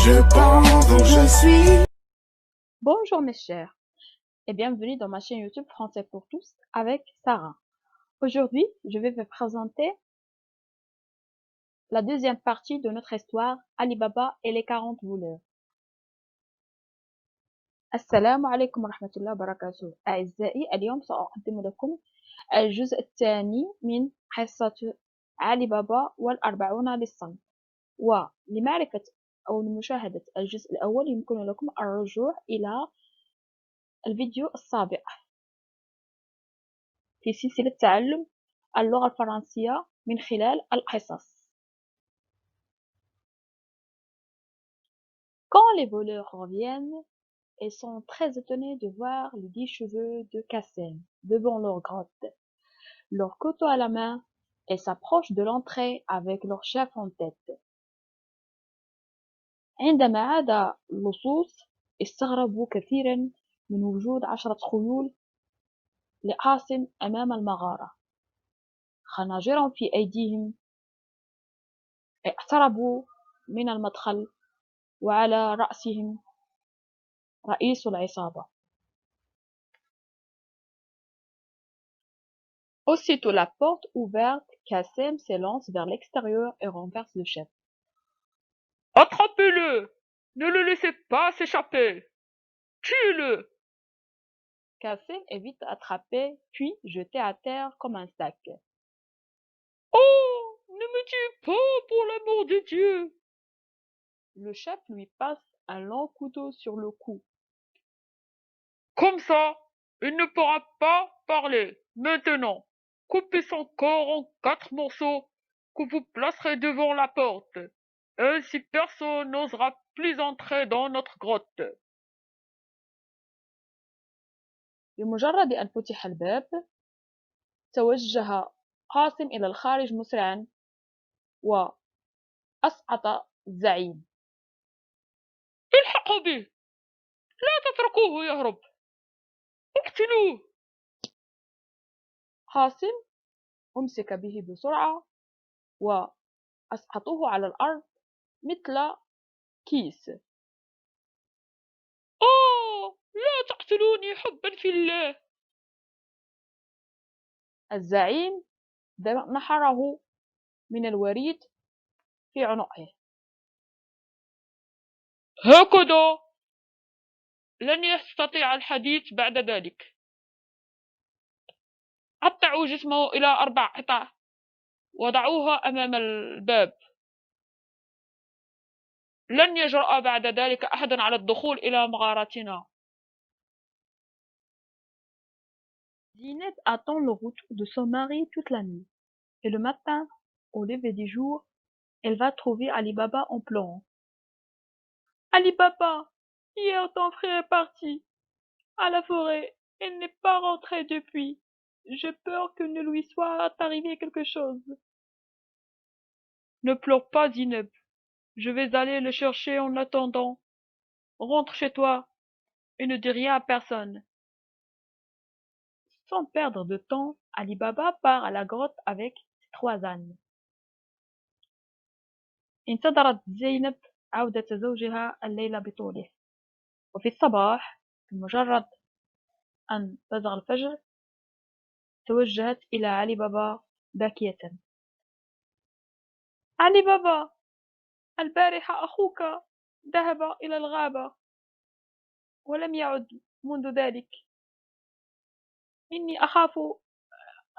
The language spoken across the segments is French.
Je pense donc je suis. Bonjour mes chers et bienvenue dans ma chaîne YouTube Français pour tous avec Sarah. Aujourd'hui, je vais vous présenter la deuxième partie de notre histoire Ali Baba et les 40 voleurs. السلام عليكم ورحمة الله وبركاته. أعزائي، اليوم سأقدم لكم الجزء الثاني من قصة علي بابا والأربعون للصمت. ولمعرفة أو لمشاهدة الجزء الأول يمكن لكم الرجوع إلى الفيديو السابق في سلسلة تعلم اللغة الفرنسية من خلال القصص. Quand les voleurs reviennent, ils sont très étonnés de voir les 10 cheveux de Qassem devant leur grotte, leur couteau à la main, et s'approchent de l'entrée avec leur chef en tête. عندما عاد اللصوص استغربوا كثيرا من وجود 10 خيول لقاسم أمام المغارة، خناجر في أيديهم. اقتربوا من المدخل وعلى رأسهم رئيس العصابة. Aussitôt la porte ouverte, Qassem s'élance vers l'extérieur et renverse le chef. Attrapez-le! Ne le laissez pas s'échapper! Tuez-le! Qassem est vite attrapé puis jeté à terre comme un sac. Oh! Ne me tuez pas pour l'amour de Dieu! Le chef lui passe un long couteau sur le cou. Comme ça, il ne pourra pas parler. Maintenant, coupez son corps en 4 morceaux que vous placerez devant la porte. Ainsi personne n'osera plus entrer dans notre grotte. بمجرد أن فتح الباب، توجه قاسم إلى الخارج مسرعا وأسقط الزعيم. الحقوا به! لا تتركوه يهرب! اقتلوه! قاسم أمسك به بسرعة وأسقطوه على الأرض مثل كيس. آه! لا تقتلوني حبا في الله! الزعيم نحره من الوريد في عنقه. هكذا لن يستطيع الحديث بعد ذلك. قطعوا جسمه إلى 4 قطع وضعوها أمام الباب. لن يجرأ بعد ذلك أحد على الدخول إلى مغارتنا. Zineb attend le retour de son mari toute la nuit, et le matin, au lever du jour, elle va trouver Ali Baba en pleurant. Ali Baba, hier ton frère est parti à la forêt, il n'est pas rentré depuis. J'ai peur que ne lui soit arrivé quelque chose. Ne pleure pas, Zineb. Je vais aller le chercher en attendant. Rentre chez toi et ne dis rien à personne. Sans perdre de temps, Ali Baba part à la grotte avec ses 3 ânes. انتظرت زينب عودة زوجها الليل بطوله، وفي الصباح بمجرد أن بزغ الفجر توجهت إلى علي بابا باكية. علي بابا، البارحة أخوك ذهب إلى الغابة ولم يعد منذ ذلك. إني أخاف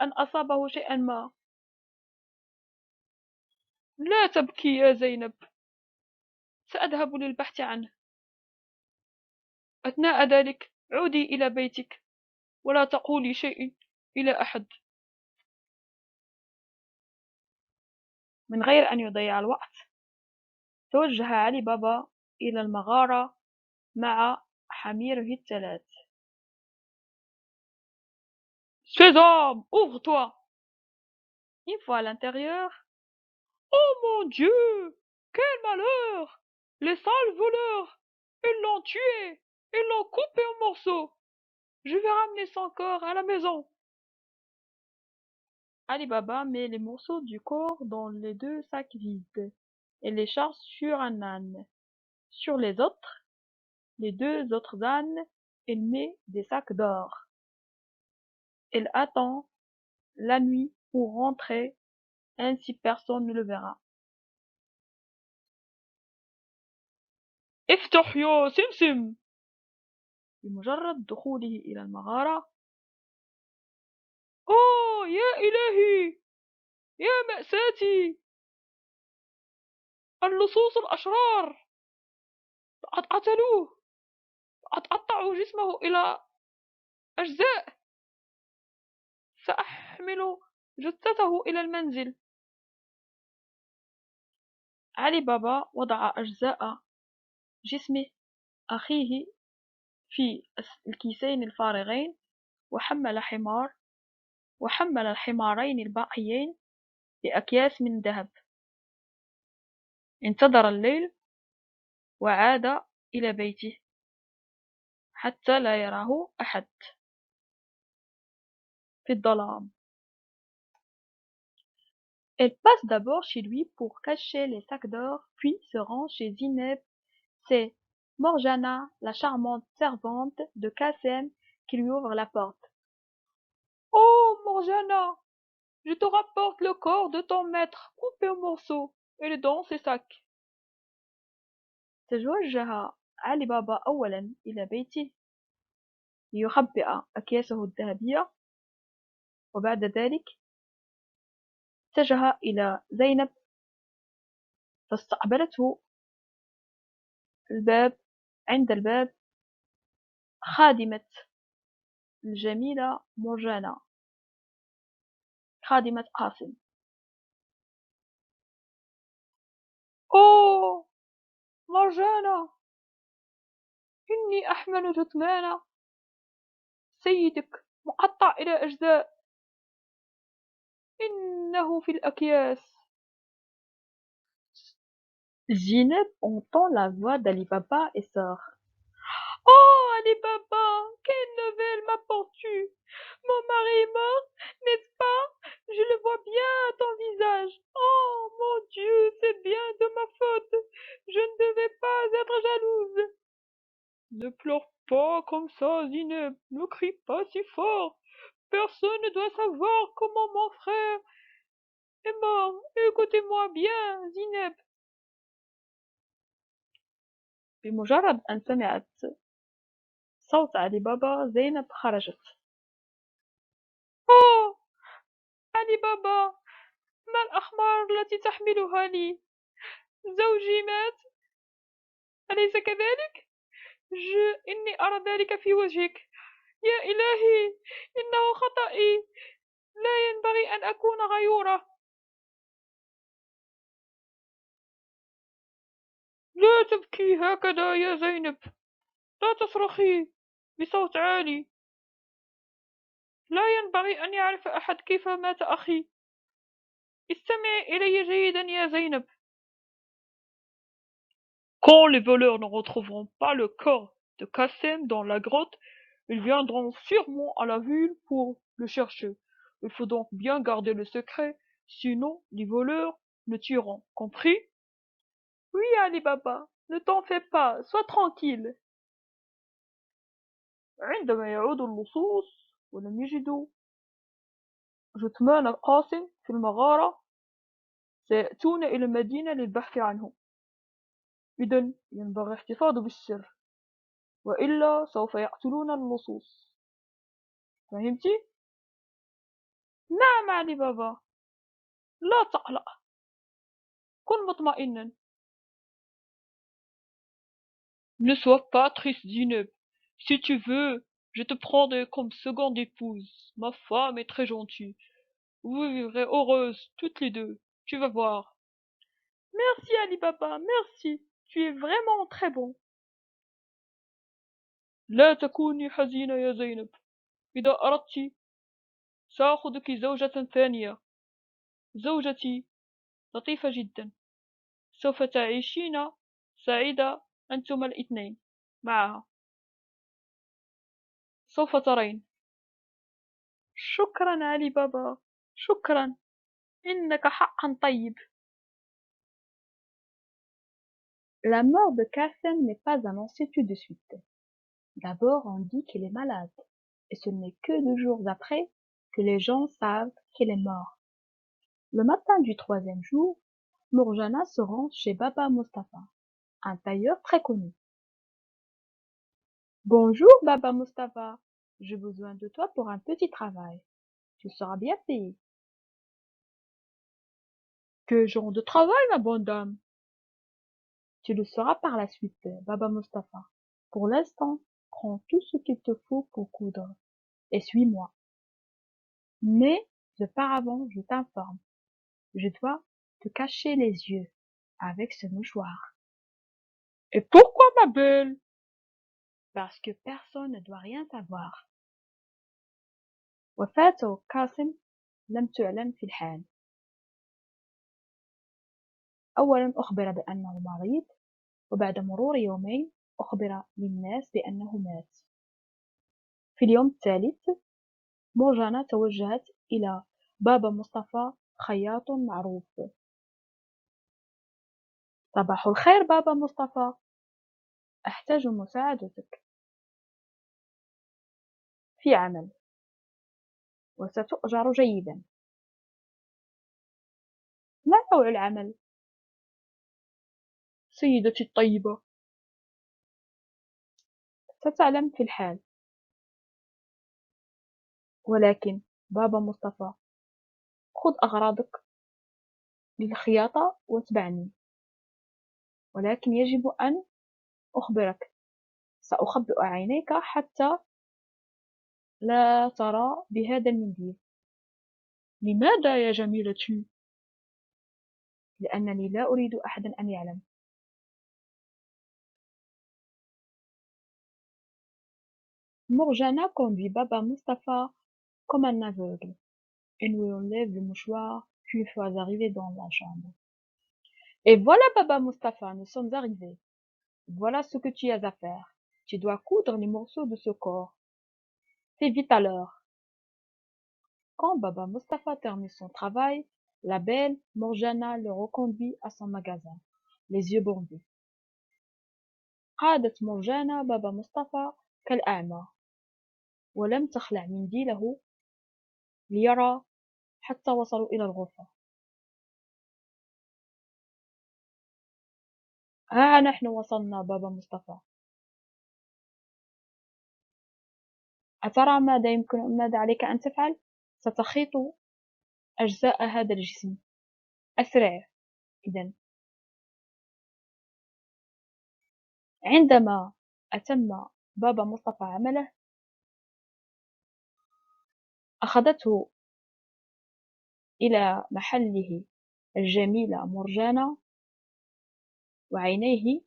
أن أصابه شيئا ما. لا تبكي يا زينب. سأذهب للبحث عنه. أثناء ذلك عودي إلى بيتك ولا تقولي شيء إلى أحد. من غير أن يضيع الوقت، توجه علي بابا إلى المغارة مع حميره الثلاث. Sésame, ouvre-toi! Une fois à l'intérieur, Oh mon Dieu! Quel malheur! Les sales voleurs! Ils l'ont tué! Ils l'ont coupé en morceaux! Je vais ramener son corps à la maison. Ali Baba met les morceaux du corps dans les 2 sacs vides et les charge sur un âne. Sur les 2 autres ânes, elle met des sacs d'or. Elle attend la nuit pour rentrer, ainsi personne ne le verra. افتح يا سمسم. بمجرد دخوله إلى المغارة، أوه يا إلهي، يا مأساتي، اللصوص الأشرار قد قتلوه، قد قطعوا جسمه إلى أجزاء، سأحمل جثته إلى المنزل. علي بابا وضع أجزاء جسم أخيه في الكيسين الفارغين، وحمل الحمارين الباقيين بأكياس من ذهب. انتظر الليل وعاد إلى بيته حتى لا يراه أحد في الظلام. Elle passe d'abord chez lui pour cacher les sacs d'or, puis se rend chez Zineb. C'est Morjana, la charmante servante de Qassem, qui lui ouvre la porte. Oh, Morjana, je te rapporte le corps de ton maître coupé en morceaux et dans ses sacs. توجه علي بابا أولا إلى بيته ليخبئ أكياسه الذهبية، وبعد ذلك اتجه إلى زينب فاستقبلته عند الباب خادمة الجميلة مرجانة، خادمة قاسم. أوه مرجانة، إني أحمل جثمان سيدك مقطع إلى أجزاء، إنه في الأكياس. Zineb entend la voix d'Ali Baba et sort. Oh Ali Baba, quelle nouvelle m'apportes-tu? Mon mari est mort, n'est-ce pas? Je le vois bien à ton visage. Oh mon Dieu, c'est bien de ma faute. Je ne devais pas être jalouse. Ne pleure pas comme ça, Zineb. Ne crie pas si fort. Personne ne doit savoir comment mon frère est mort. Écoutez-moi bien, Zineb. بمجرد أن سمعت صوت علي بابا، زينب خرجت. أوه علي بابا، ما الأخبار التي تحملها لي؟ زوجي مات، أليس كذلك؟ إني أرى ذلك في وجهك. يا إلهي، إنه خطئي، لا ينبغي أن أكون غيورة. لا تبكي هكذا يا زينب، لا تصرخي بصوت عالي، لا ينبغي أن يعرف أحد كيف مات أخي. استمعي إلي جيدا يا زينب. Quand les voleurs ne retrouveront pas le corps de Qassem dans la grotte, ils viendront sûrement à la ville pour le chercher. Il faut donc bien garder le secret, sinon les voleurs le tueront. Compris? Oui, Ali Baba, ne t'en fais pas, sois tranquille. عندما يعود اللصوص ولم يجدوا جثمان القاسم في المغارة، سيأتون إلى المدينة للبحث عنه. إذن ينبغي الاحتفاظ بالسر، وإلا سوف يقتلون اللصوص. فهمتِ؟ نعم علي بابا، لا تقلق، كن مطمئنا. Ne sois pas triste, Zineb. Si tu veux, je te prendrai comme seconde épouse. Ma femme est très gentille. Vous vivrez heureuses toutes les deux. Tu vas voir. Merci Ali Baba, merci. Tu es vraiment très bon. لا تكوني حزينة يا زينب. إذا أردت سآخذك زوجة ثانية. زوجتي لطيفة جدا. سوف تعيشين سعيدة أنتما الاثنين معها. سوف ترين. شكرا علي بابا، شكرا، إنك حقا طيب. La mort de Kassem n'est pas annoncée tout de suite. D'abord, on dit qu'il est malade, et ce n'est que 2 jours après que les gens savent qu'il est mort. Le matin du 3e jour, Morjana se rend chez Baba Mustapha, un tailleur très connu. Bonjour Baba Mustapha, j'ai besoin de toi pour un petit travail. Tu seras bien payé. Quel genre de travail, ma bonne dame? Tu le sauras par la suite, Baba Mustapha. Pour l'instant, prends tout ce qu'il te faut pour coudre et suis-moi. Mais, auparavant, je t'informe, je dois te cacher les yeux avec ce mouchoir. Et pourquoi, ma belle? Parce que personne ne doit rien savoir. وفاة قاسم لم تعلم في الحال. أولا أخبر بأنه مريض، وبعد مرور يومين أخبر للناس بأنه مات. في اليوم الثالث مرجانة توجهت إلى بابا مصطفى خياط معروف. صباح الخير بابا مصطفى، أحتاج مساعدتك في عمل وستؤجر جيدا. ما نوع العمل؟ سيدتي الطيبة، ستعلم في الحال. ولكن بابا مصطفى، خذ أغراضك للخياطة واتبعني. ولكن يجب أن أخبرك، سأخبئ عينيك حتى لا ترى بهذا المنديل. لماذا يا جميلتي؟ لأنني لا أريد أحدا أن يعلم. Morjana conduit Baba Mustapha comme un aveugle et lui enlève le mouchoir qu'une fois arrivé dans la chambre. Et voilà Baba Mustapha, nous sommes arrivés. Voilà ce que tu as à faire. Tu dois coudre les morceaux de ce corps. Fais vite alors. Quand Baba Mustapha termine son travail, la belle Morjana le reconduit à son magasin, les yeux bandés. قادت مرجانة بابا مصطفى كالأعمى، ولم تخلع منديله ليرى حتى وصلوا إلى الغرفة. ها نحن وصلنا بابا مصطفى. أترى ماذا عليك أن تفعل؟ ستخيط أجزاء هذا الجسم. أسرع إذن. عندما أتم بابا مصطفى عمله، أخذته إلى محله الجميلة مرجانة وعينيه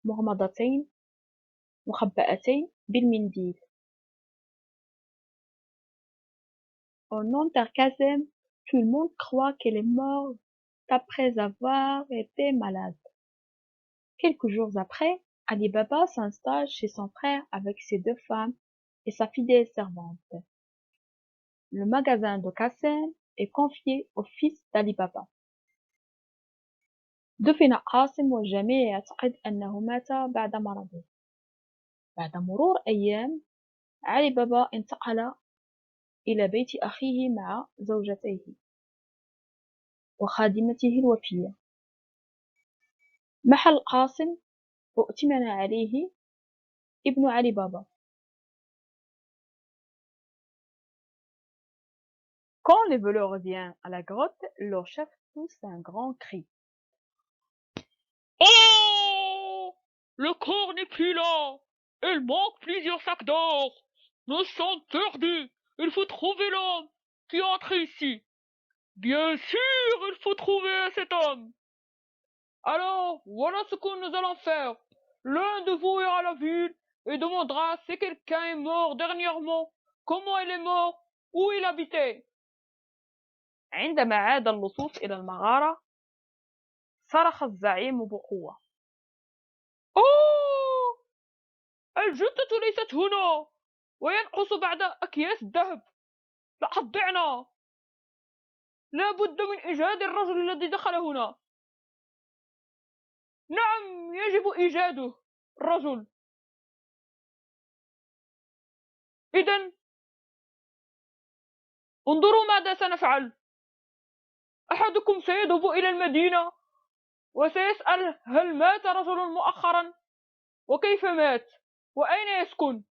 مغمضتين مخبأتين بالمنديل. Au nom d'Arkasem, tout le monde croit qu'elle est morte après avoir été malade. Quelques jours après, Ali Baba s'installe chez son frère avec ses 2 femmes et sa fidèle servante. Le magasin de Qassem est confié au fils d'Ali Baba. دفن قاسم والجميع يعتقد أنه مات بعد مرضه. بعد مرور أيام، علي بابا انتقل إلى بيت أخيه مع زوجته وخادمته الوفية. محل قاسم اؤتمن عليه ابن علي بابا. Quand le voleur revient à la grotte, leur chef pousse un grand cri. Oh! Le corps n'est plus là! Il manque plusieurs sacs d'or! Nous sommes perdus! Il faut trouver l'homme qui entre ici! Bien sûr, il faut trouver cet homme! Alors, voilà ce que nous allons faire. L'un de vous ira à la ville et demandera si quelqu'un est mort dernièrement, comment il est mort, où il habitait. عندما عاد اللصوص إلى المغارة، صرخ الزعيم بقوة. أوه! الجثة ليست هنا، وينقص بعد أكياس الذهب. لقد ضعنا. لا بد من إيجاد الرجل الذي دخل هنا. نعم، يجب إيجاده الرجل. إذا انظروا ماذا سنفعل. أحدكم سيذهب إلى المدينة وسيسأل هل مات رجل مؤخرا، وكيف مات، وأين يسكن.